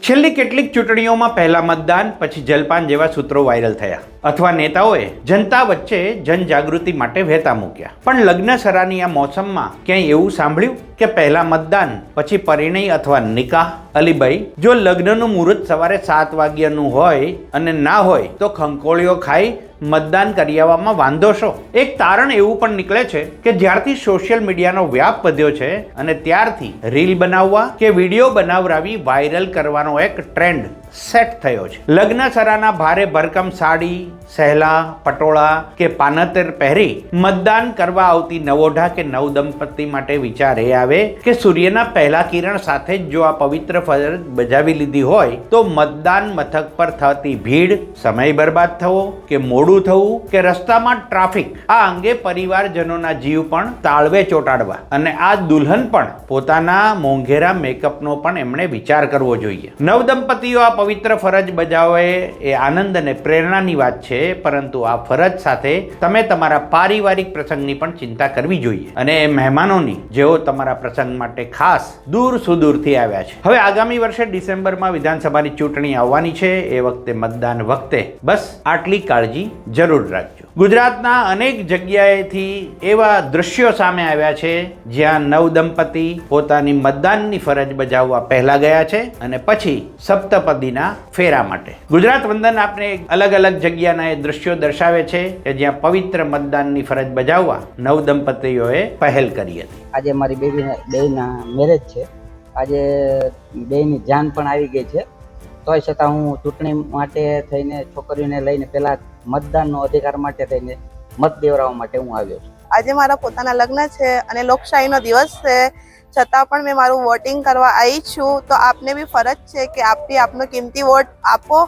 છેલ્લી કેટલીક ચૂંટણીઓમાં પહેલા મતદાન પછી જલપાન જેવા સૂત્રો વાયરલ થયા અથવા નેતાઓએ જનતા વચ્ચે જનજાગૃતિ માટે વહેતા મૂક્યા. પણ લગ્ન સરાની આ મોસમમાં ક્યાંય એવું સાંભળ્યું કે પહેલા મતદાન પછી પરિણય અથવા નિકાહ? અલીભાઈ, જો લગ્નનું મુહૂર્ત સવારે 7 વાગ્યાનું હોય અને ના હોય તો ખંકોળીઓ ખાઈ મતદાન કરી આવવામાં વાંધો શો? એક તારણ એવું પણ નીકળે છે કે જ્યારથી સોશિયલ મીડિયાનો વ્યાપ વધ્યો છે અને ત્યારથી રીલ બનાવવા કે વિડીયો બનાવરાવી વાયરલ કરવાનો એક ટ્રેન્ડ સેટ થયો છે. લગ્ન સરાના ભારે ભરકમ સાડી, સહેલા, પટોળા કે પાનતેર પહેરી મતદાન કરવા આવતી નવોઢા કે નવદંપતિ માટે વિચાર એ આવે કે સૂર્યના પહેલા કિરણ સાથે જ જો આ પવિત્ર ફરજ બજાવી લીધી હોય તો મતદાન મથક પર થતી ભીડ, સમય બરબાદ થવો કે મોડું થવું કે રસ્તામાં ટ્રાફિક, આ અંગે પરિવારજનોના જીવ પણ તાળવે ચોંટાડવા અને આ દુલ્હન પણ પોતાના મોંઘેરા મેકઅપનો પણ એમણે વિચાર કરવો જોઈએ. નવદંપતિઓ આ પવિત્ર ફરજ બજાવે એ આનંદ અને પ્રેરણાની વાત છે, પરંતુ આ ફરજ સાથે તમે તમારા પારિવારિક પ્રસંગની પણ ચિંતા કરવી જોઈએ અને એ મહેમાનોની જેઓ તમારા પ્રસંગ માટે ખાસ દૂર સુદૂરથી આવ્યા છે. હવે આગામી વર્ષે ડિસેમ્બરમાં વિધાનસભાની ચૂંટણી આવવાની છે. એ વખતે મતદાન વખતે બસ આટલી કાળજી જરૂર રાખજો. ગુજરાતના અનેક જગ્યાએથી એવા દૃશ્યો સામે આવ્યા છે જ્યાં નવદંપતિ પોતાની મતદાનની ફરજ બજાવવા પહેલા ગયા છે અને પછી સપ્તપદીના ફેરા માટે. ગુજરાત વંદન આપને અલગ અલગ જગ્યાના એ દૃશ્યો દર્શાવે છે કે જ્યાં પવિત્ર મતદાનની ફરજ બજાવવા નવદંપતિઓએ પહેલ કરી હતી. આજે મારી બેના મેરેજ છે. આજે બેની જાન પણ આવી ગઈ છે. તોય છતાં હું ચૂંટણી માટે થઈને છોકરીઓને લઈને પહેલા મતદાનનો અધિકાર માટે થઈને મત દેવડાવવા માટે હું આવ્યો છું. આજે મારા પોતાના લગ્ન છે અને લોકશાહીનો દિવસ છે, છતાં પણ મેં મારું વોટિંગ કરવા આવી છું. તો આપને બી ફરજ છે કે આપ બી આપનો કિંમતી વોટ આપો